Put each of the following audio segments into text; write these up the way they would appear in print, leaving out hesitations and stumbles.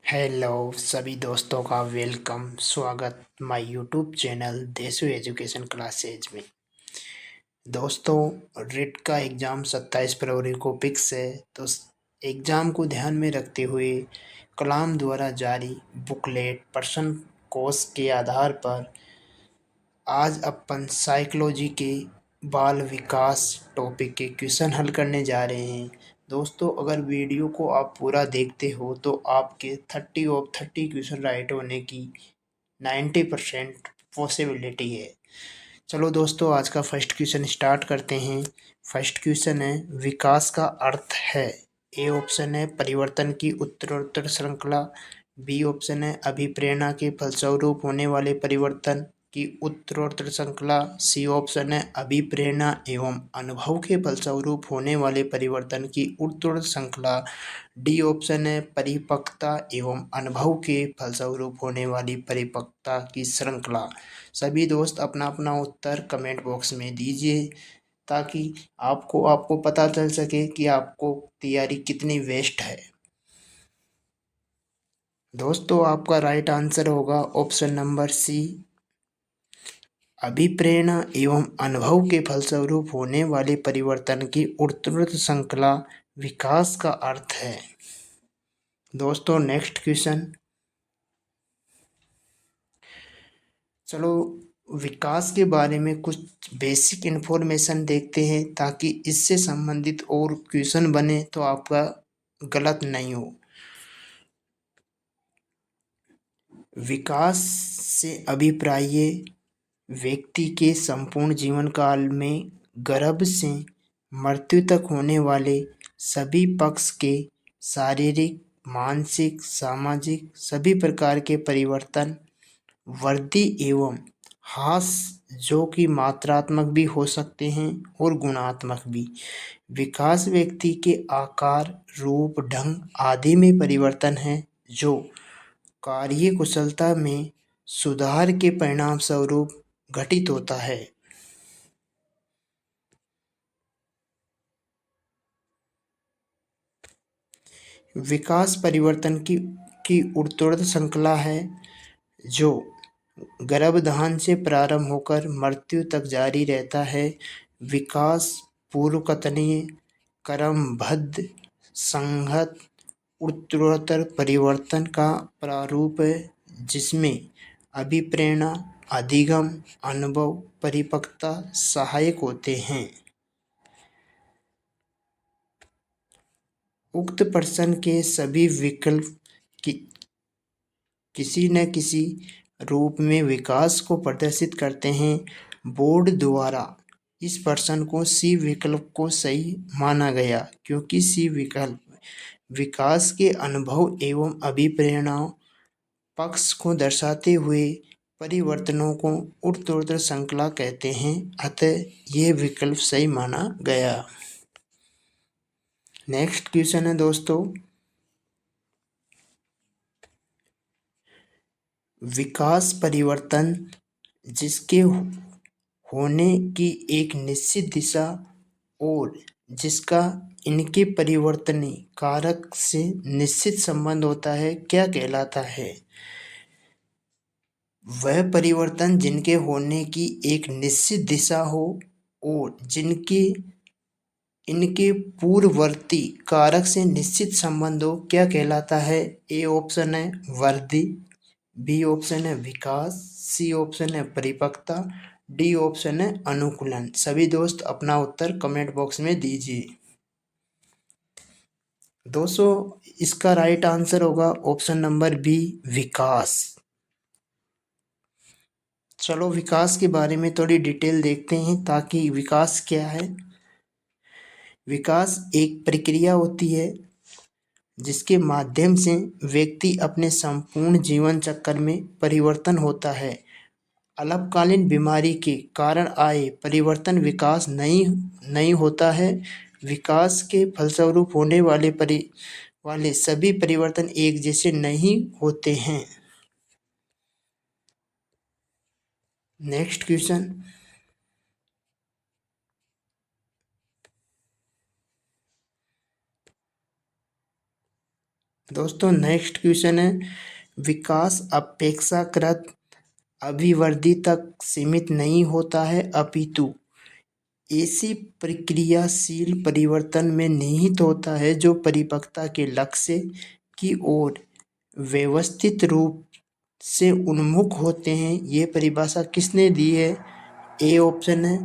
Hello सभी दोस्तों का वेलकम स्वागत माय यूट्यूब चैनल देशु एजुकेशन क्लासेज में। दोस्तों रिट का एग्ज़ाम 27 फरवरी को फिक्स है, तो एग्ज़ाम को ध्यान में रखते हुए कलाम द्वारा जारी बुकलेट प्रश्न कोश के आधार पर आज अपन साइकोलॉजी के बाल विकास टॉपिक के क्वेश्चन हल करने जा रहे हैं। दोस्तों अगर वीडियो को आप पूरा देखते हो तो आपके 30 ऑफ 30 क्वेश्चन राइट होने की 90% पॉसिबिलिटी है। चलो दोस्तों आज का फर्स्ट क्वेश्चन स्टार्ट करते हैं। फर्स्ट क्वेश्चन है विकास का अर्थ है। ए ऑप्शन है परिवर्तन की उत्तरोत्तर श्रृंखला। बी ऑप्शन है अभिप्रेरणा के फलस्वरूप होने वाले परिवर्तन की उत्तरोत्तर श्रृंखला। सी ऑप्शन है अभिप्रेरणा एवं अनुभव के फलस्वरूप होने वाले परिवर्तन की उत्तरोत्तर श्रृंखला। डी ऑप्शन है परिपक्वता एवं अनुभव के फलस्वरूप होने वाली परिपक्वता की श्रृंखला। सभी दोस्त अपना अपना उत्तर कमेंट बॉक्स में दीजिए ताकि आपको पता चल सके कि आपको तैयारी कितनी वेस्ट है। दोस्तों आपका राइट आंसर होगा ऑप्शन नंबर सी, अभिप्रेरणा एवं अनुभव के फलस्वरूप होने वाले परिवर्तन की उत्तरोत्तर श्रृंखला विकास का अर्थ है। दोस्तों नेक्स्ट क्वेश्चन। चलो विकास के बारे में कुछ बेसिक इन्फॉर्मेशन देखते हैं ताकि इससे संबंधित और क्वेश्चन बने तो आपका गलत नहीं हो। विकास से अभिप्राय व्यक्ति के संपूर्ण जीवन काल में गर्भ से मृत्यु तक होने वाले सभी पक्ष के शारीरिक, मानसिक, सामाजिक सभी प्रकार के परिवर्तन, वृद्धि एवं ह्रास जो कि मात्रात्मक भी हो सकते हैं और गुणात्मक भी। विकास व्यक्ति के आकार, रूप, ढंग आदि में परिवर्तन है जो कार्य कुशलता में सुधार के परिणाम स्वरूप घटित होता है। विकास परिवर्तन की उत्तरोत्तर श्रृंखला है जो गर्भाधान से प्रारंभ होकर मृत्यु तक जारी रहता है। विकास पूर्वकथनीय, क्रमबद्ध, संहत उत्तरोत्तर परिवर्तन का प्रारूप है जिसमें अभिप्रेरणा, अधिगम, अनुभव, परिपक्वता सहायक होते हैं। उक्त प्रश्न के सभी विकल्प की किसी न किसी रूप में विकास को प्रदर्शित करते हैं। बोर्ड द्वारा इस प्रश्न को सी विकल्प को सही माना गया क्योंकि सी विकल्प विकास के अनुभव एवं अभिप्रेरणा पक्ष को दर्शाते हुए परिवर्तनों को उत्तरोत्तर श्रृंखला कहते हैं, अतः यह विकल्प सही माना गया। नेक्स्ट क्वेश्चन है दोस्तों, विकास परिवर्तन जिसके होने की एक निश्चित दिशा और जिसका इनके परिवर्तनीय कारक से निश्चित संबंध होता है क्या कहलाता है। वह परिवर्तन जिनके होने की एक निश्चित दिशा हो और जिनके इनके पूर्ववर्ती कारक से निश्चित संबंध हो क्या कहलाता है। ए ऑप्शन है वृद्धि, बी ऑप्शन है विकास, सी ऑप्शन है परिपक्वता, डी ऑप्शन है अनुकूलन। सभी दोस्त अपना उत्तर कमेंट बॉक्स में दीजिए। दोस्तों इसका राइट आंसर होगा ऑप्शन नंबर बी, विकास। चलो विकास के बारे में थोड़ी डिटेल देखते हैं ताकि विकास क्या है। विकास एक प्रक्रिया होती है जिसके माध्यम से व्यक्ति अपने संपूर्ण जीवन चक्र में परिवर्तन होता है। अल्पकालीन बीमारी के कारण आए परिवर्तन विकास नहीं होता है। विकास के फलस्वरूप होने वाले सभी परिवर्तन एक जैसे नहीं होते हैं। नेक्स्ट क्वेश्चन, दोस्तों नेक्स्ट क्वेश्चन है, विकास अपेक्षाकृत अभिवृद्धि तक सीमित नहीं होता है, अपितु ऐसी प्रक्रियाशील परिवर्तन में निहित होता है जो परिपक्वता के लक्ष्य की ओर व्यवस्थित रूप से उन्मुख होते हैं। ये परिभाषा किसने दी है? ए ऑप्शन है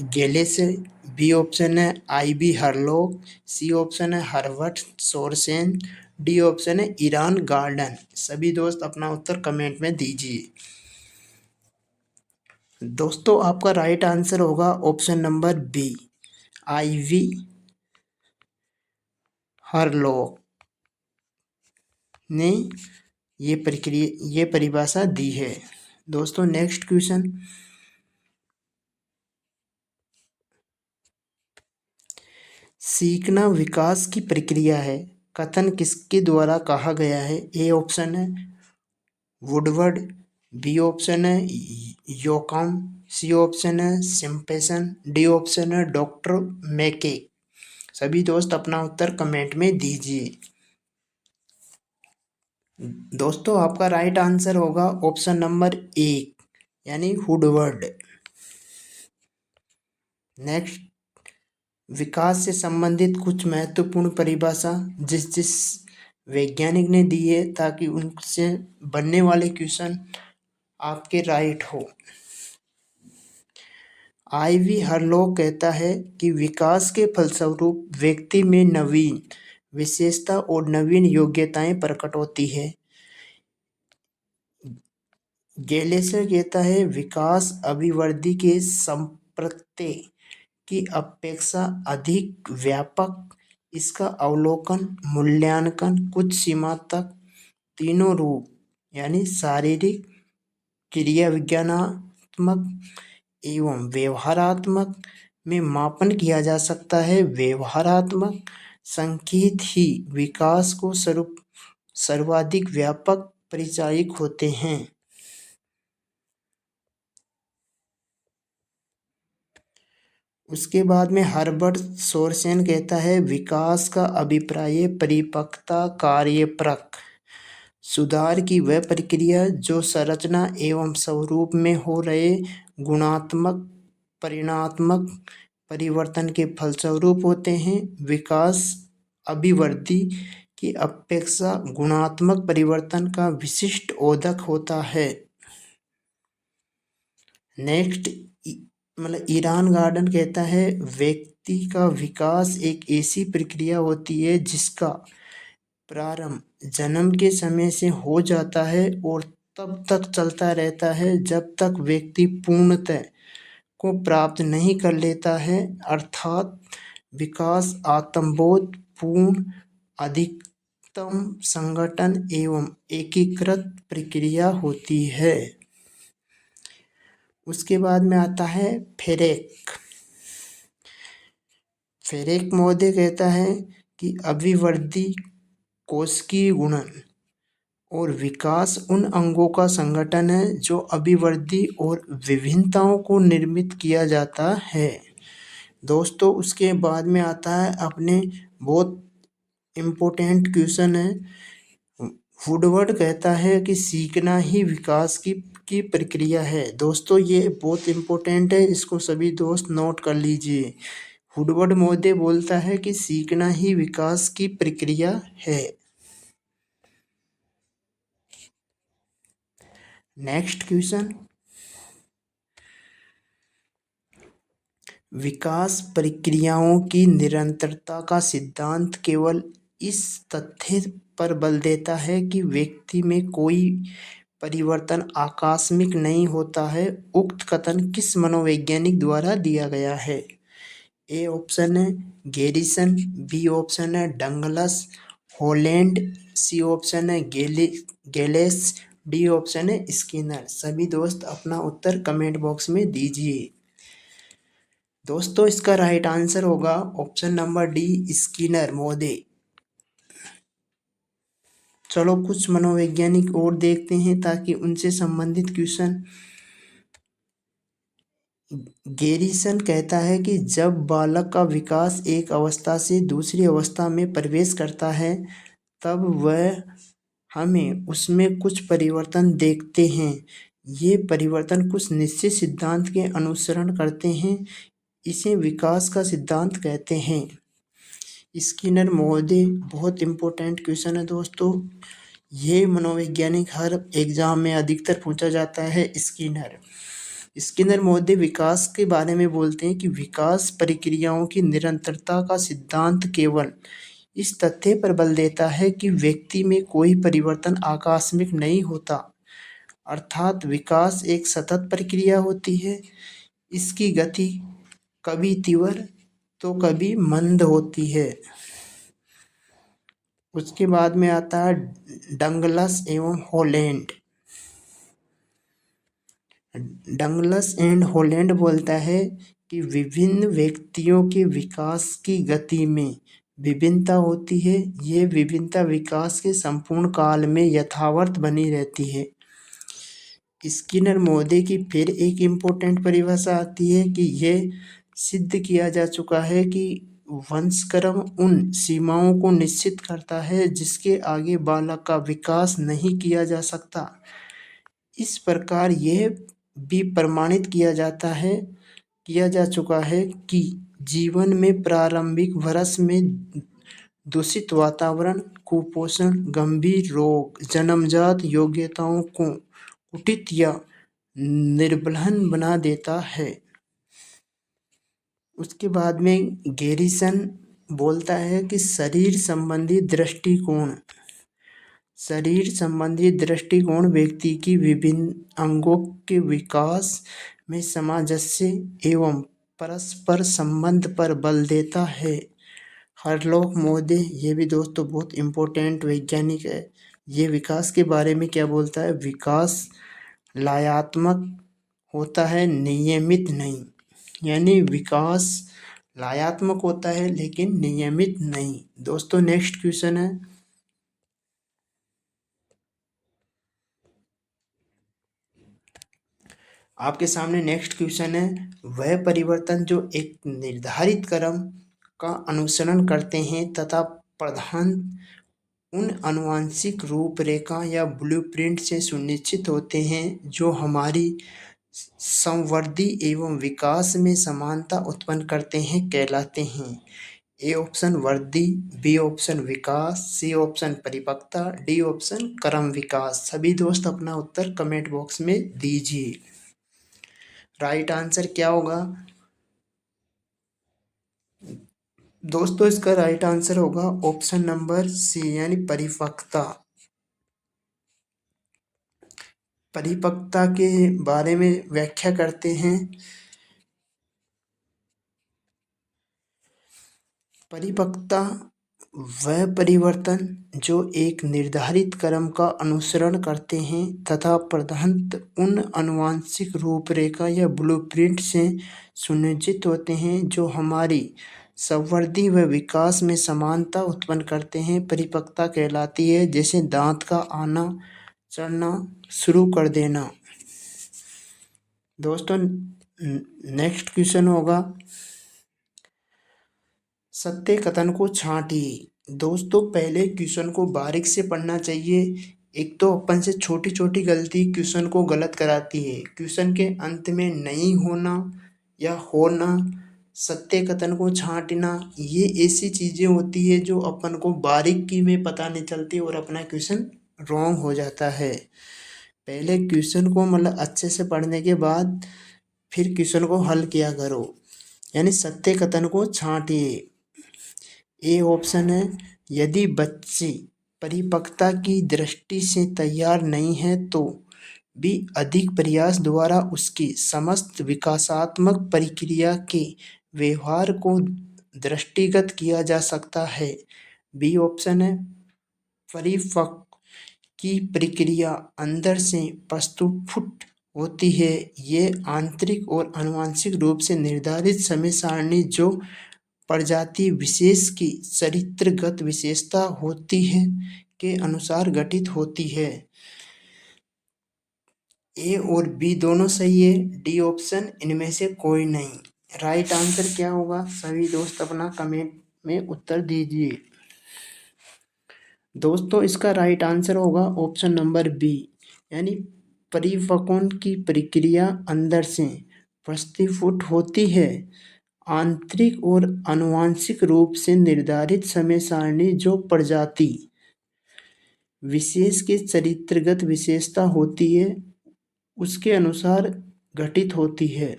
गेले से, बी ऑप्शन है आईबी हरलॉक, सी ऑप्शन है हर्बर्ट सोरसेन, डी ऑप्शन है ईरान गार्डन। सभी दोस्त अपना उत्तर कमेंट में दीजिए। दोस्तों आपका राइट आंसर होगा option number B, Ivy Hurlock ने ये परिभाषा दी है। दोस्तों नेक्स्ट क्वेश्चन, सीखना विकास की प्रक्रिया है, कथन किसके द्वारा कहा गया है? ए ऑप्शन है वुडवर्ड, बी ऑप्शन है योकम, सी ऑप्शन है सिम्पसन, डी ऑप्शन है डॉक्टर मैके। सभी दोस्त अपना उत्तर कमेंट में दीजिए। दोस्तों आपका राइट आंसर होगा ऑप्शन नंबर ए, यानी वुडवर्ड। नेक्स्ट, विकास से संबंधित कुछ महत्वपूर्ण परिभाषा जिस वैज्ञानिक ने दी है, ताकि उनसे बनने वाले क्वेश्चन आपके राइट हो। आईवी हरलॉक कहता है कि विकास के फलस्वरूप व्यक्ति में नवीन विशेषता और नवीन योग्यताएं प्रकट होती है। गैलेसर कहता है विकास अभिवृद्धि के संप्रत्यय की अपेक्षा अधिक व्यापक, इसका अवलोकन मूल्यांकन कुछ सीमा तक तीनों रूप यानी शारीरिक, क्रिया विज्ञानात्मक एवं व्यवहारात्मक में मापन किया जा सकता है। व्यवहारात्मक संकेत ही विकास को सर्वाधिक व्यापक परिचायक होते हैं। उसके बाद में हर्बर्ट सोरसेन कहता है विकास का अभिप्राय परिपक्वता, कार्यप्रक सुधार की वह प्रक्रिया जो संरचना एवं स्वरूप में हो रहे गुणात्मक परिणात्मक परिवर्तन के फलस्वरूप होते हैं। विकास अभिवृद्धि की अपेक्षा गुणात्मक परिवर्तन का विशिष्ट ओदक होता है। नेक्स्ट, मतलब ईरान गार्डन कहता है व्यक्ति का विकास एक ऐसी प्रक्रिया होती है जिसका प्रारंभ जन्म के समय से हो जाता है और तब तक चलता रहता है जब तक व्यक्ति पूर्णतः को प्राप्त नहीं कर लेता है, अर्थात विकास आत्मबोध पूर्ण अधिकतम संगठन एवं एकीकृत प्रक्रिया होती है। उसके बाद में आता है फेरेक। फेरेक महोदय कहता है कि अभिवृद्धि कोशिकीय गुणन और विकास उन अंगों का संगठन है जो अभिवृद्धि और विभिन्नताओं को निर्मित किया जाता है। दोस्तों उसके बाद में आता है अपने बहुत इम्पोर्टेंट क्वेश्चन है, वुडवर्ड कहता है कि सीखना ही विकास की प्रक्रिया है। दोस्तों ये बहुत इम्पोर्टेंट है, इसको सभी दोस्त नोट कर लीजिए। वुडवर्ड महोदय बोलता है कि सीखना ही विकास की प्रक्रिया है। नेक्स्ट क्वेश्चन, विकास प्रक्रियाओं की निरंतरता का सिद्धांत केवल इस तथ्य पर बल देता है कि व्यक्ति में कोई परिवर्तन आकस्मिक नहीं होता है। उक्त कथन किस मनोवैज्ञानिक द्वारा दिया गया है? ए ऑप्शन है गैरिसन, बी ऑप्शन है डंगलस हॉलैंड, सी ऑप्शन है गैलेस, डी ऑप्शन है स्किनर। सभी दोस्त अपना उत्तर कमेंट बॉक्स में दीजिए। दोस्तों इसका राइट आंसर होगा ऑप्शन नंबर डी, स्किनर महोदय। चलो कुछ मनोवैज्ञानिक और देखते हैं ताकि उनसे संबंधित क्वेश्चन। गैरिसन कहता है कि जब बालक का विकास एक अवस्था से दूसरी अवस्था में प्रवेश करता है तब वह हमें उसमें कुछ परिवर्तन देखते हैं। ये परिवर्तन कुछ निश्चित सिद्धांत के अनुसरण करते हैं। इसे विकास का सिद्धांत कहते हैं। स्किनर महोदय बहुत इम्पोर्टेंट क्वेश्चन है दोस्तों। ये मनोवैज्ञानिक हर एग्जाम में अधिकतर पूछा जाता है। स्किनर महोदय विकास के बारे में बोलते हैं कि विकास प्रक्रियाओं की निरंतरता का सिद्धांत केवल इस तथ्य पर बल देता है कि व्यक्ति में कोई परिवर्तन आकस्मिक नहीं होता, अर्थात विकास एक सतत प्रक्रिया होती है। इसकी गति कभी तीव्र तो कभी मंद होती है। उसके बाद में आता है डंगलस एवं हॉलैंड। डंगलस एंड हॉलैंड बोलता है कि विभिन्न व्यक्तियों के विकास की गति में विभिन्नता होती है। ये विभिन्नता विकास के संपूर्ण काल में यथावत बनी रहती है। स्किनर महोदय की फिर एक इम्पोर्टेंट परिभाषा आती है कि यह सिद्ध किया जा चुका है कि वंशक्रम उन सीमाओं को निश्चित करता है जिसके आगे बालक का विकास नहीं किया जा सकता। इस प्रकार यह भी प्रमाणित किया जा चुका है कि जीवन में प्रारंभिक वर्ष में दूषित वातावरण, कुपोषण, गंभीर रोग, जन्मजात योग्यताओं को कुटित या निर्बल बना देता है। उसके बाद में गैरिसन बोलता है कि शरीर संबंधी दृष्टिकोण व्यक्ति की विभिन्न अंगों के विकास में सामंजस्य एवं परस्पर संबंध पर बल देता है। हरलॉक महोदय, ये भी दोस्तों बहुत इम्पोर्टेंट वैज्ञानिक है। ये विकास के बारे में क्या बोलता है? विकास लयात्मक होता है, नियमित नहीं। यानी विकास लयात्मक होता है लेकिन नियमित नहीं। दोस्तों नेक्स्ट क्वेश्चन है, आपके सामने नेक्स्ट क्वेश्चन है, वह परिवर्तन जो एक निर्धारित क्रम का अनुसरण करते हैं तथा प्रधान उन आनुवंशिक रूपरेखा या ब्लूप्रिंट से सुनिश्चित होते हैं जो हमारी संवृद्धि एवं विकास में समानता उत्पन्न करते हैं, कहलाते हैं। ए ऑप्शन वृद्धि, बी ऑप्शन विकास, सी ऑप्शन परिपक्वता, डी ऑप्शन क्रम विकास। सभी दोस्त अपना उत्तर कमेंट बॉक्स में दीजिए। राइट आंसर क्या होगा दोस्तों? इसका राइट आंसर होगा ऑप्शन नंबर सी, यानी परिपक्वता। परिपक्वता के बारे में व्याख्या करते हैं। परिपक्वता वह परिवर्तन जो एक निर्धारित क्रम का अनुसरण करते हैं तथा प्रधानतः उन आनुवंशिक रूपरेखा या ब्लूप्रिंट से सुनिश्चित होते हैं जो हमारी संवृद्धि व विकास में समानता उत्पन्न करते हैं, परिपक्वता कहलाती है। जैसे दांत का आना, चढ़ना शुरू कर देना। दोस्तों नेक्स्ट क्वेश्चन होगा, सत्य कथन को छांटिए। दोस्तों पहले क्वेश्चन को बारीक से पढ़ना चाहिए। एक तो अपन से छोटी छोटी गलती क्वेश्चन को गलत कराती है। क्वेश्चन के अंत में नहीं होना या होना, सत्य कथन को छांटना, ये ऐसी चीजें होती है जो अपन को बारीकी में पता नहीं चलती और अपना क्वेश्चन रॉन्ग हो जाता है। पहले क्वेश्चन को मतलब अच्छे से पढ़ने के बाद फिर क्वेश्चन को हल किया करो, यानी सत्य कथन को छांटिए। ए ऑप्शन है, यदि बच्चे परिपक्वता की दृष्टि से तैयार नहीं है तो भी अधिक प्रयास द्वारा उसकी समस्त विकासात्मक प्रक्रिया के व्यवहार को दृष्टिगत किया जा सकता है। बी ऑप्शन है, परिपक्व की प्रक्रिया अंदर से प्रस्फुट होती है। ये आंतरिक और आनुवंशिक रूप से निर्धारित समय सारणी जो प्रजाति विशेष की चरित्रगत विशेषता होती है के अनुसार गठित होती है। ए और बी दोनों सही है, डी ऑप्शन इनमें से कोई नहीं। राइट आंसर क्या होगा? सभी दोस्त अपना कमेंट में उत्तर दीजिए। दोस्तों इसका राइट आंसर होगा ऑप्शन नंबर बी, यानी परिपक्वन की प्रक्रिया अंदर से प्रस्फुट होती है। आंतरिक और आनुवंशिक रूप से निर्धारित समय सारणी जो प्रजाति विशेष के चरित्रगत विशेषता होती है उसके अनुसार घटित होती है।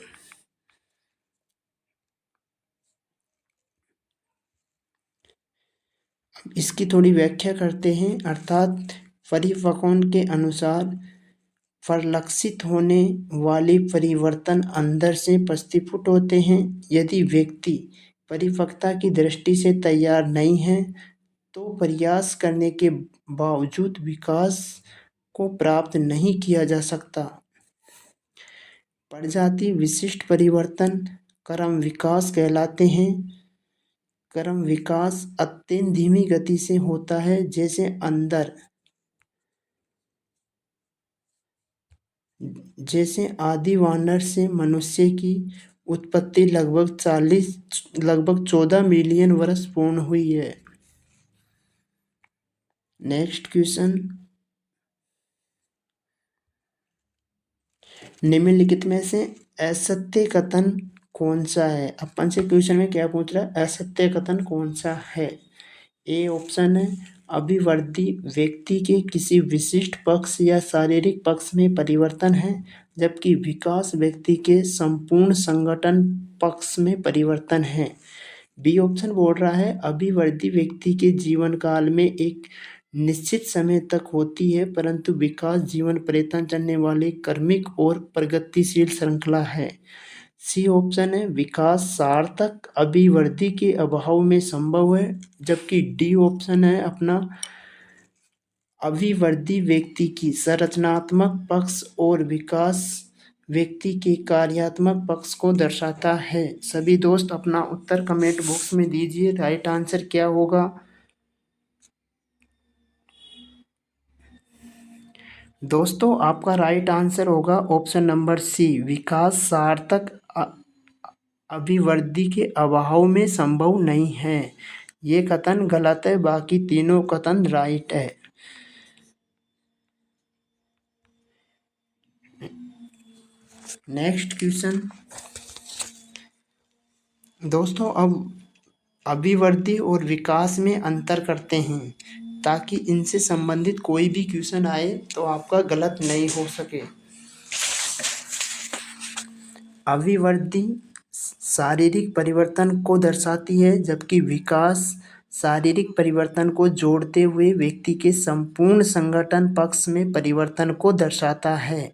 इसकी थोड़ी व्याख्या करते हैं, अर्थात परिपक्वन के अनुसार परिलक्षित होने वाले परिवर्तन अंदर से प्रस्फुट होते हैं। यदि व्यक्ति परिपक्वता की दृष्टि से तैयार नहीं है तो प्रयास करने के बावजूद विकास को प्राप्त नहीं किया जा सकता। प्रजाति विशिष्ट परिवर्तन क्रम विकास कहलाते हैं। क्रम विकास अत्यंत धीमी गति से होता है, जैसे आदि वानर से मनुष्य की उत्पत्ति लगभग 14 मिलियन वर्ष पूर्ण हुई है। नेक्स्ट क्वेश्चन, निम्नलिखित में से असत्य कथन कौन सा है? अपन से क्वेश्चन में क्या पूछ रहा है, असत्य कथन कौन सा है? ए ऑप्शन है अभिवृद्धि व्यक्ति के किसी विशिष्ट पक्ष या शारीरिक पक्ष में परिवर्तन है, जबकि विकास व्यक्ति के संपूर्ण संगठन पक्ष में परिवर्तन है। बी ऑप्शन बोल रहा है अभिवृद्धि व्यक्ति के जीवन काल में एक निश्चित समय तक होती है, परंतु विकास जीवन पर्यंत चलने वाली क्रमिक और प्रगतिशील श्रृंखला है। सी ऑप्शन है विकास सार्थक अभिवृद्धि के अभाव में संभव है, जबकि डी ऑप्शन है अपना अभिवृद्धि व्यक्ति की संरचनात्मक पक्ष और विकास व्यक्ति के कार्यात्मक पक्ष को दर्शाता है। सभी दोस्त अपना उत्तर कमेंट बॉक्स में दीजिए, राइट आंसर क्या होगा? दोस्तों आपका राइट आंसर होगा ऑप्शन नंबर सी, विकास सार्थक अभिवृद्धि के अभाव में संभव नहीं है। ये कथन गलत है, बाकी तीनों कथन राइट है। नेक्स्ट क्वेश्चन दोस्तों, अब अभिवृद्धि और विकास में अंतर करते हैं ताकि इनसे संबंधित कोई भी क्वेश्चन आए तो आपका गलत नहीं हो सके। अभिवृद्धि शारीरिक परिवर्तन को दर्शाती है, जबकि विकास शारीरिक परिवर्तन को जोड़ते हुए व्यक्ति के संपूर्ण संगठन पक्ष में परिवर्तन को दर्शाता है।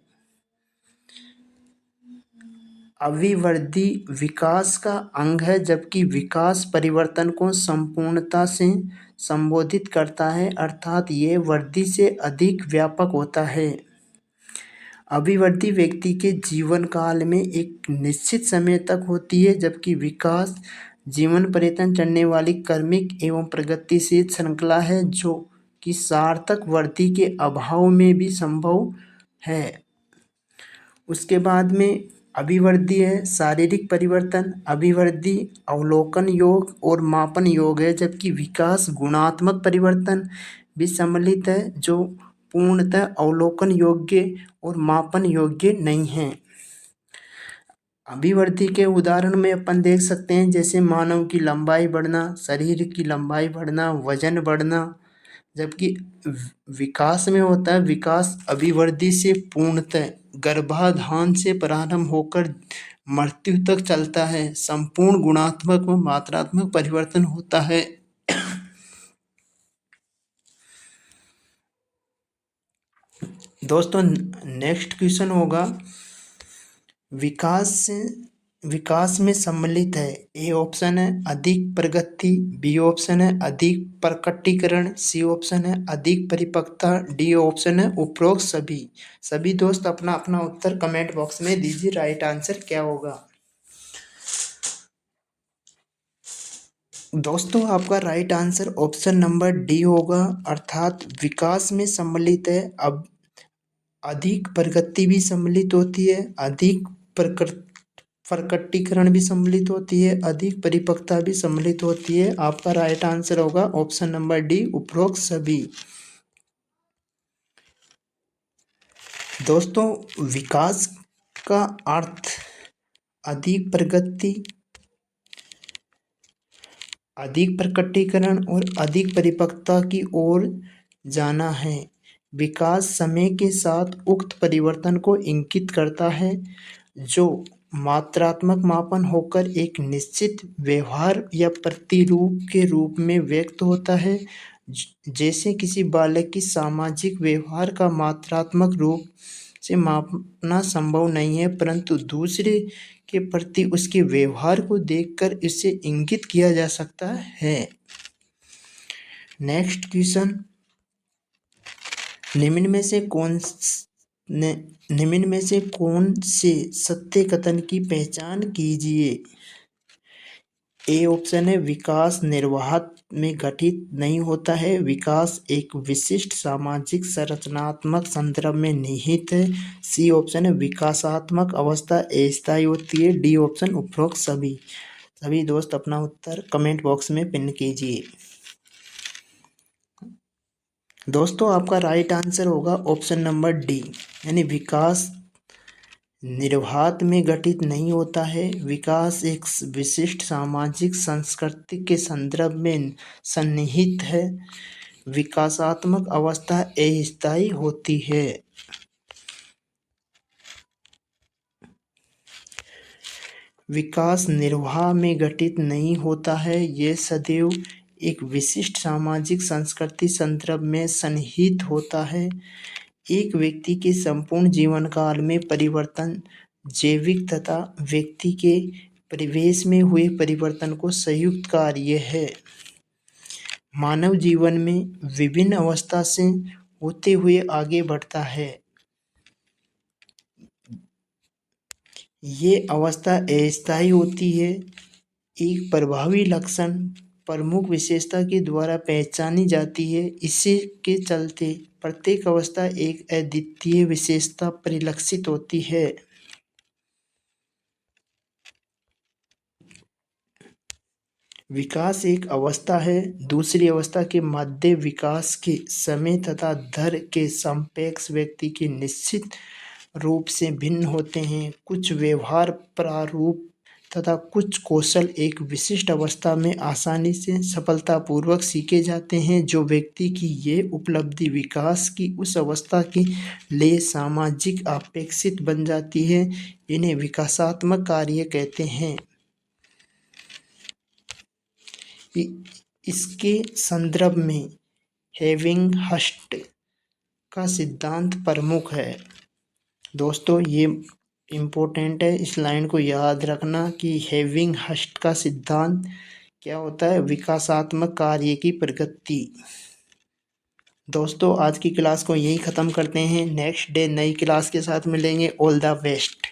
अभिवृद्धि विकास का अंग है, जबकि विकास परिवर्तन को संपूर्णता से संबोधित करता है, अर्थात यह वृद्धि से अधिक व्यापक होता है। अभिवृद्धि व्यक्ति के जीवन काल में एक निश्चित समय तक होती है, जबकि विकास जीवन पर्यंत चलने वाली क्रमिक एवं प्रगतिशील श्रृंखला है, जो कि सार्थक वृद्धि के अभाव में भी संभव है। उसके बाद में अभिवृद्धि है शारीरिक परिवर्तन, अभिवृद्धि अवलोकन योग और मापन योग है, जबकि विकास गुणात्मक परिवर्तन भी सम्मिलित है, जो पूर्णतः अवलोकन योग्य और मापन योग्य नहीं है। अभिवृद्धि के उदाहरण में अपन देख सकते हैं, जैसे मानव की लंबाई बढ़ना, शरीर की लंबाई बढ़ना, वजन बढ़ना, जबकि विकास में होता है विकास अभिवृद्धि से पूर्णतः गर्भाधान से प्रारंभ होकर मृत्यु तक चलता है। संपूर्ण गुणात्मक व मात्रात्मक परिवर्तन होता है। दोस्तों नेक्स्ट क्वेश्चन होगा विकास में सम्मिलित है। ए ऑप्शन है अधिक प्रगति, बी ऑप्शन है अधिक प्रकटीकरण, सी ऑप्शन है अधिक परिपक्वता, डी ऑप्शन है उपरोक्त सभी। सभी दोस्त अपना अपना उत्तर कमेंट बॉक्स में दीजिए, राइट आंसर क्या होगा? दोस्तों आपका right answer option number D होगा, अर्थात विकास में सम्मिलित है। अब अधिक प्रगति भी सम्मिलित होती है, अधिक प्रकटीकरण भी सम्मिलित होती है, अधिक परिपक्वता भी सम्मिलित होती है। आपका राइट आंसर होगा ऑप्शन नंबर डी, उपरोक्त सभी। दोस्तों, विकास का अर्थ अधिक प्रगति, अधिक प्रकटीकरण और अधिक परिपक्वता की ओर जाना है। विकास समय के साथ उक्त परिवर्तन को इंगित करता है, जो मात्रात्मक मापन होकर एक निश्चित व्यवहार या प्रतिरूप के रूप में व्यक्त होता है। जैसे किसी बालक की सामाजिक व्यवहार का मात्रात्मक रूप से मापना संभव नहीं है, परंतु दूसरे के प्रति उसके व्यवहार को देखकर इसे इंगित किया जा सकता है। नेक्स्ट क्वेश्चन, निम्न में से कौन से सत्य कथन की पहचान कीजिए। ए ऑप्शन है, विकास निर्वात में घटित नहीं होता है, विकास एक विशिष्ट सामाजिक संरचनात्मक संदर्भ में निहित है। सी ऑप्शन है, विकासात्मक अवस्था अस्थायी होती है। डी ऑप्शन, उपरोक्त सभी। सभी दोस्त अपना उत्तर कमेंट बॉक्स में पिन कीजिए। दोस्तों, आपका राइट आंसर होगा ऑप्शन नंबर डी, यानी विकास निर्वात में घटित नहीं होता है, विकास एक विशिष्ट सामाजिक संस्कृति के संदर्भ में सन्निहित है, विकासात्मक अवस्था अस्थायी होती है। विकास निर्वाह में घटित नहीं होता है, यह सदैव एक विशिष्ट सामाजिक संस्कृति संदर्भ में सन्निहित होता है। एक व्यक्ति के संपूर्ण जीवन काल में परिवर्तन जैविक तथा व्यक्ति के परिवेश में हुए परिवर्तन को संयुक्त कार्य है। मानव जीवन में विभिन्न अवस्था से होते हुए आगे बढ़ता है। ये अवस्था अस्थायी होती है। एक प्रभावी लक्षण प्रमुख विशेषता के द्वारा पहचानी जाती है। इसी के चलते प्रत्येक अवस्था एक अद्वितीय विशेषता परिलक्षित होती है। विकास एक अवस्था है, दूसरी अवस्था के मध्य विकास के समय तथा दर के सापेक्ष व्यक्ति के निश्चित रूप से भिन्न होते हैं। कुछ व्यवहार प्रारूप तथा कुछ कौशल एक विशिष्ट अवस्था में आसानी से सफलतापूर्वक सीखे जाते हैं। जो व्यक्ति की ये उपलब्धि विकास की उस अवस्था के लिए सामाजिक अपेक्षित बन जाती है, इन्हें विकासात्मक कार्य कहते हैं। इसके संदर्भ में हेविंगहर्स्ट का सिद्धांत प्रमुख है। दोस्तों, ये इम्पोर्टेंट है, इस लाइन को याद रखना कि हेविंगहर्स्ट का सिद्धांत क्या होता है, विकासात्मक कार्य की प्रगति। दोस्तों, आज की क्लास को यहीं ख़त्म करते हैं। नेक्स्ट डे नई क्लास के साथ मिलेंगे। All the best.